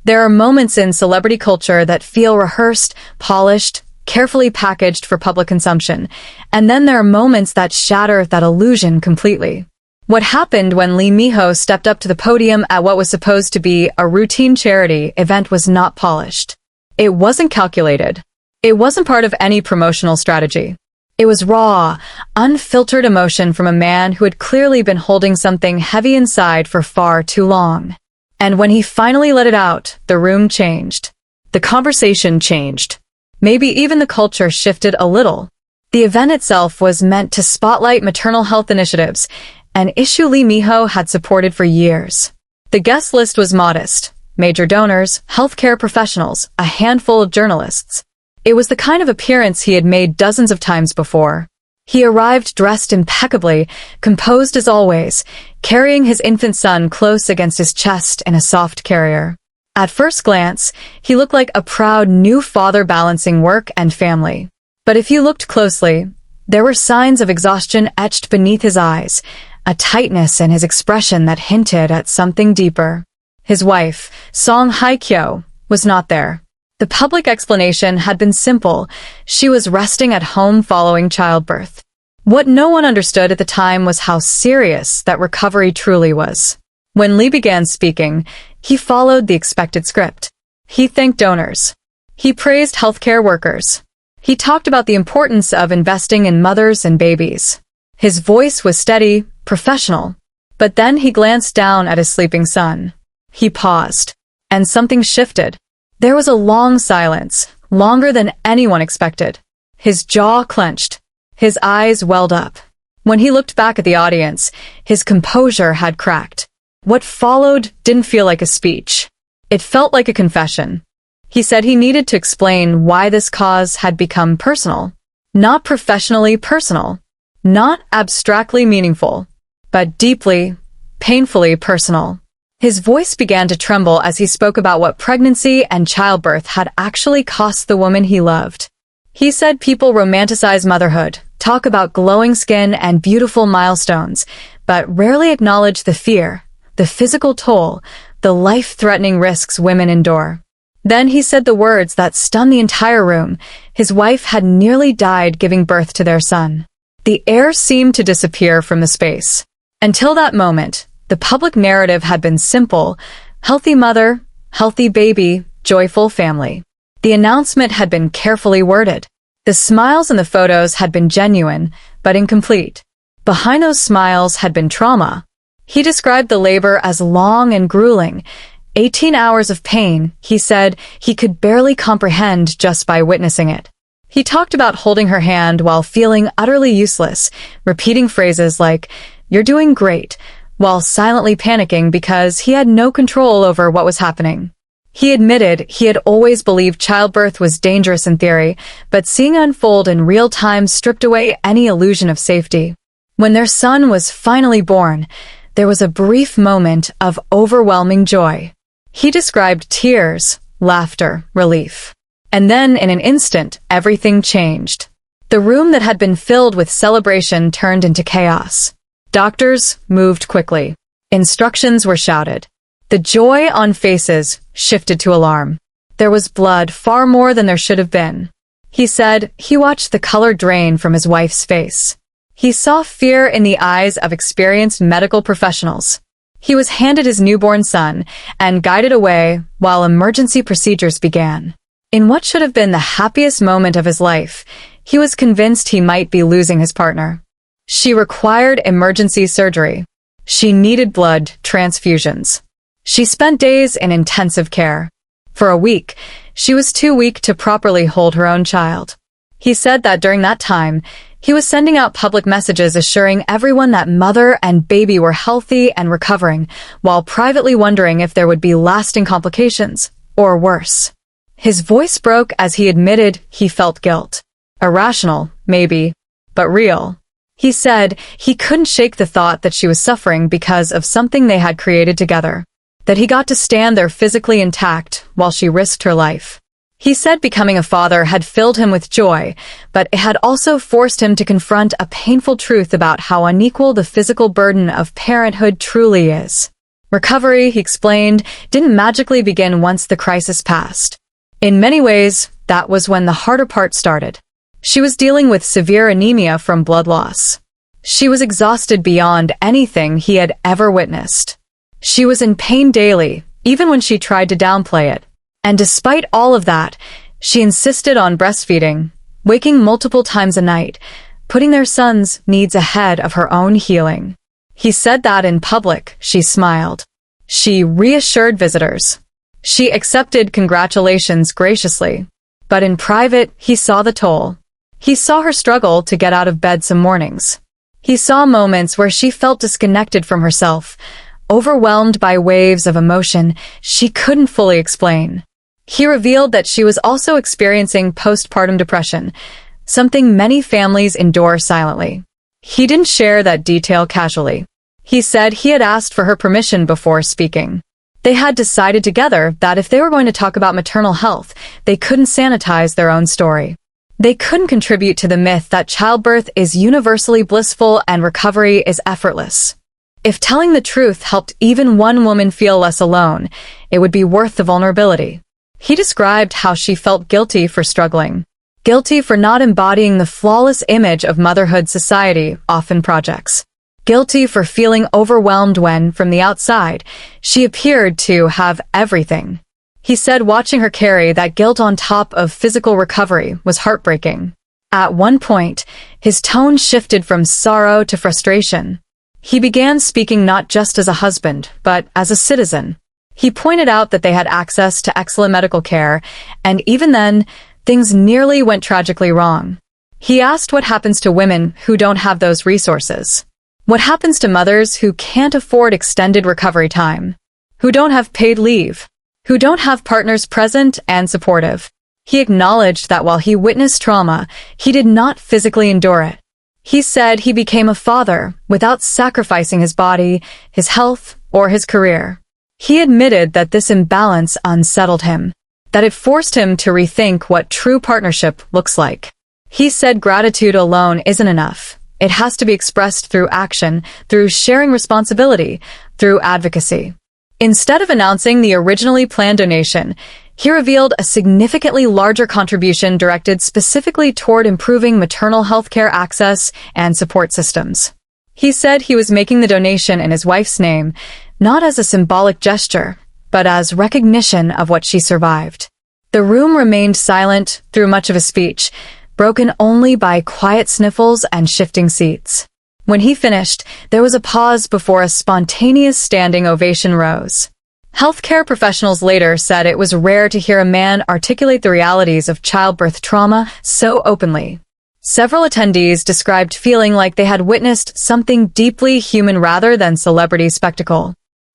There are moments in celebrity culture that feel rehearsed, polished, carefully packaged for public consumption, and then there are moments that shatter that illusion completely. What happened when Lee Min-ho stepped up to the podium at what was supposed to be a routine charity event was not polished. It wasn't calculated. It wasn't part of any promotional strategy. It was raw, unfiltered emotion from a man who had clearly been holding something heavy inside for far too long. And when he finally let it out, the room changed. The conversation changed. Maybe even the culture shifted a little. The event itself was meant to spotlight maternal health initiatives, an issue Lee Min-ho had supported for years. The guest list was modest: major donors, healthcare professionals, a handful of journalists. It was the kind of appearance he had made dozens of times before. He arrived dressed impeccably, composed as always, carrying his infant son close against his chest in a soft carrier. At first glance, he looked like a proud new father balancing work and family. But if you looked closely, there were signs of exhaustion etched beneath his eyes, a tightness in his expression that hinted at something deeper. His wife, Song Hye Kyo, was not there. The public explanation had been simple: she was resting at home following childbirth. What no one understood at the time was how serious that recovery truly was. When Lee began speaking, he followed the expected script. He thanked donors. He praised healthcare workers. He talked about the importance of investing in mothers and babies. His voice was steady, professional. But then he glanced down at his sleeping son. He paused. And something shifted. There was a long silence, longer than anyone expected. His jaw clenched. His eyes welled up. When he looked back at the audience, his composure had cracked. What followed didn't feel like a speech. It felt like a confession. He said he needed to explain why this cause had become personal. Not professionally personal. Not abstractly meaningful. But deeply, painfully personal. His voice began to tremble as he spoke about what pregnancy and childbirth had actually cost the woman he loved. He said people romanticize motherhood, talk about glowing skin and beautiful milestones, but rarely acknowledge the fear, the physical toll, the life-threatening risks women endure. Then he said the words that stunned the entire room. His wife had nearly died giving birth to their son. The air seemed to disappear from the space. Until that moment, the public narrative had been simple: healthy mother, healthy baby, joyful family. The announcement had been carefully worded. The smiles in the photos had been genuine, but incomplete. Behind those smiles had been trauma. He described the labor as long and grueling. 18 hours of pain, he said, he could barely comprehend just by witnessing it. He talked about holding her hand while feeling utterly useless, repeating phrases like, "You're doing great," while silently panicking because he had no control over what was happening. He admitted he had always believed childbirth was dangerous in theory, but seeing it unfold in real time stripped away any illusion of safety. When their son was finally born, there was a brief moment of overwhelming joy. He described tears, laughter, relief. And then, in an instant, everything changed. The room that had been filled with celebration turned into chaos. Doctors moved quickly. Instructions were shouted. The joy on faces shifted to alarm. There was blood, far more than there should have been. He said he watched the color drain from his wife's face. He saw fear in the eyes of experienced medical professionals. He was handed his newborn son and guided away while emergency procedures began. In what should have been the happiest moment of his life, he was convinced he might be losing his partner. She required emergency surgery. She needed blood transfusions. She spent days in intensive care. For a week, she was too weak to properly hold her own child. He said that during that time, he was sending out public messages assuring everyone that mother and baby were healthy and recovering, while privately wondering if there would be lasting complications, or worse. His voice broke as he admitted he felt guilt. Irrational, maybe, but real. He said he couldn't shake the thought that she was suffering because of something they had created together, that he got to stand there physically intact while she risked her life. He said becoming a father had filled him with joy, but it had also forced him to confront a painful truth about how unequal the physical burden of parenthood truly is. Recovery, he explained, didn't magically begin once the crisis passed. In many ways, that was when the harder part started. She was dealing with severe anemia from blood loss. She was exhausted beyond anything he had ever witnessed. She was in pain daily, even when she tried to downplay it. And despite all of that, she insisted on breastfeeding, waking multiple times a night, putting their son's needs ahead of her own healing. He said that in public, she smiled. She reassured visitors. She accepted congratulations graciously. But in private, he saw the toll. He saw her struggle to get out of bed some mornings. He saw moments where she felt disconnected from herself, overwhelmed by waves of emotion she couldn't fully explain. He revealed that she was also experiencing postpartum depression, something many families endure silently. He didn't share that detail casually. He said he had asked for her permission before speaking. They had decided together that if they were going to talk about maternal health, they couldn't sanitize their own story. They couldn't contribute to the myth that childbirth is universally blissful and recovery is effortless. If telling the truth helped even one woman feel less alone, it would be worth the vulnerability. He described how she felt guilty for struggling, guilty for not embodying the flawless image of motherhood society often projects, guilty for feeling overwhelmed when, from the outside, she appeared to have everything. He said watching her carry that guilt on top of physical recovery was heartbreaking. At one point, his tone shifted from sorrow to frustration. He began speaking not just as a husband, but as a citizen. He pointed out that they had access to excellent medical care, and even then, things nearly went tragically wrong. He asked what happens to women who don't have those resources. What happens to mothers who can't afford extended recovery time? Who don't have paid leave? Who don't have partners present and supportive? He acknowledged that while he witnessed trauma, he did not physically endure it. He said he became a father without sacrificing his body, his health, or his career. He admitted that this imbalance unsettled him, that it forced him to rethink what true partnership looks like. He said gratitude alone isn't enough. It has to be expressed through action, through sharing responsibility, through advocacy. Instead of announcing the originally planned donation, he revealed a significantly larger contribution directed specifically toward improving maternal health care access and support systems. He said he was making the donation in his wife's name, not as a symbolic gesture, but as recognition of what she survived. The room remained silent through much of his speech, broken only by quiet sniffles and shifting seats. When he finished, there was a pause before a spontaneous standing ovation rose. Healthcare professionals later said it was rare to hear a man articulate the realities of childbirth trauma so openly. Several attendees described feeling like they had witnessed something deeply human rather than celebrity spectacle.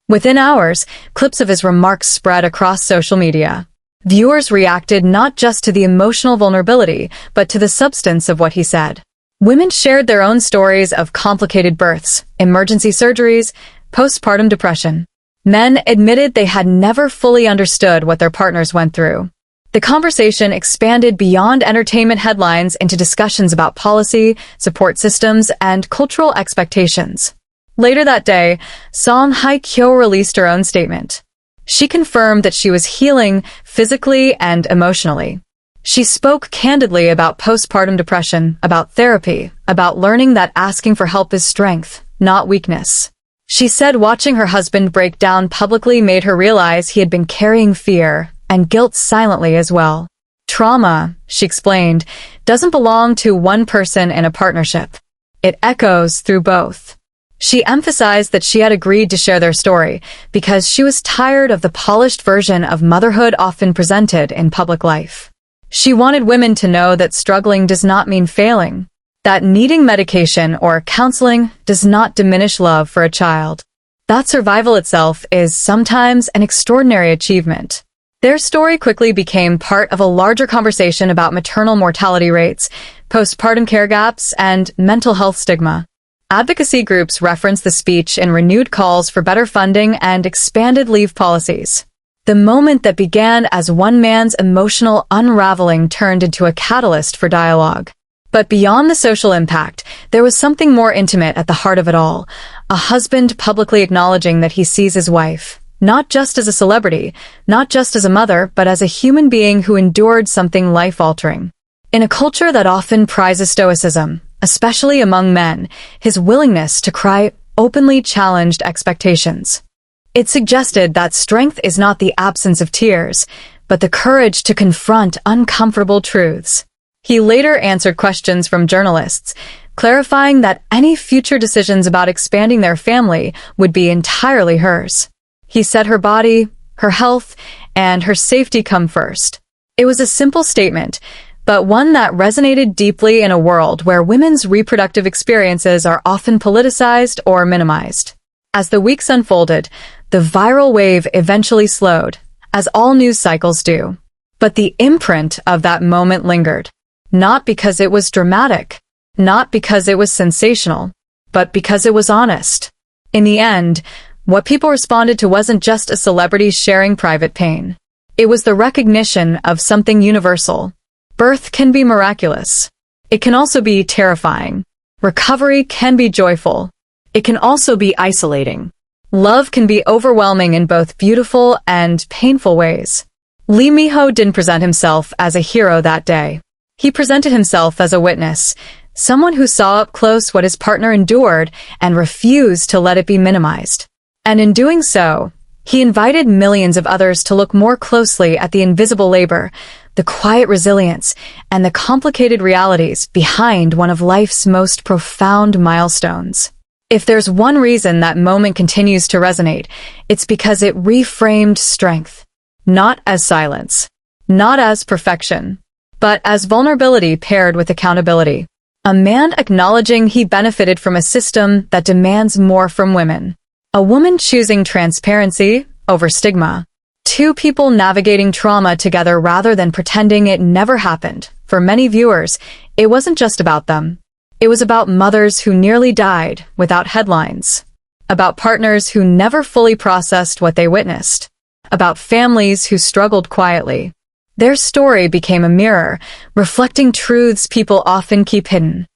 Within hours, clips of his remarks spread across social media. Viewers reacted not just to the emotional vulnerability, but to the substance of what he said. Women shared their own stories of complicated births, emergency surgeries, postpartum depression. Men admitted they had never fully understood what their partners went through. The conversation expanded beyond entertainment headlines into discussions about policy, support systems, and cultural expectations. Later that day, Song Hye Kyo released her own statement. She confirmed that she was healing physically and emotionally. She spoke candidly about postpartum depression, about therapy, about learning that asking for help is strength, not weakness. She said watching her husband break down publicly made her realize he had been carrying fear and guilt silently as well. Trauma, she explained, doesn't belong to one person in a partnership. It echoes through both. She emphasized that she had agreed to share their story because she was tired of the polished version of motherhood often presented in public life. She wanted women to know that struggling does not mean failing, that needing medication or counseling does not diminish love for a child. That survival itself is sometimes an extraordinary achievement. Their story quickly became part of a larger conversation about maternal mortality rates, postpartum care gaps, and mental health stigma. Advocacy groups referenced the speech in renewed calls for better funding and expanded leave policies. The moment that began as one man's emotional unraveling turned into a catalyst for dialogue. But beyond the social impact, there was something more intimate at the heart of it all, a husband publicly acknowledging that he sees his wife, not just as a celebrity, not just as a mother, but as a human being who endured something life-altering. In a culture that often prizes stoicism, especially among men, his willingness to cry openly challenged expectations. It suggested that strength is not the absence of tears, but the courage to confront uncomfortable truths. He later answered questions from journalists, clarifying that any future decisions about expanding their family would be entirely hers. He said her body, her health, and her safety come first. It was a simple statement, but one that resonated deeply in a world where women's reproductive experiences are often politicized or minimized. As the weeks unfolded, the viral wave eventually slowed, as all news cycles do. But the imprint of that moment lingered. Not because it was dramatic, not because it was sensational, but because it was honest. In the end, what people responded to wasn't just a celebrity sharing private pain. It was the recognition of something universal. Birth can be miraculous. It can also be terrifying. Recovery can be joyful. It can also be isolating. Love can be overwhelming in both beautiful and painful ways. Lee Miho didn't present himself as a hero that day. He presented himself as a witness, someone who saw up close what his partner endured and refused to let it be minimized. And in doing so, he invited millions of others to look more closely at the invisible labor, the quiet resilience, and the complicated realities behind one of life's most profound milestones. If there's one reason that moment continues to resonate, it's because it reframed strength, not as silence, not as perfection, but as vulnerability paired with accountability. A man acknowledging he benefited from a system that demands more from women. A woman choosing transparency over stigma. Two people navigating trauma together rather than pretending it never happened. For many viewers, it wasn't just about them. It was about mothers who nearly died without headlines. About partners who never fully processed what they witnessed. About families who struggled quietly. Their story became a mirror, reflecting truths people often keep hidden.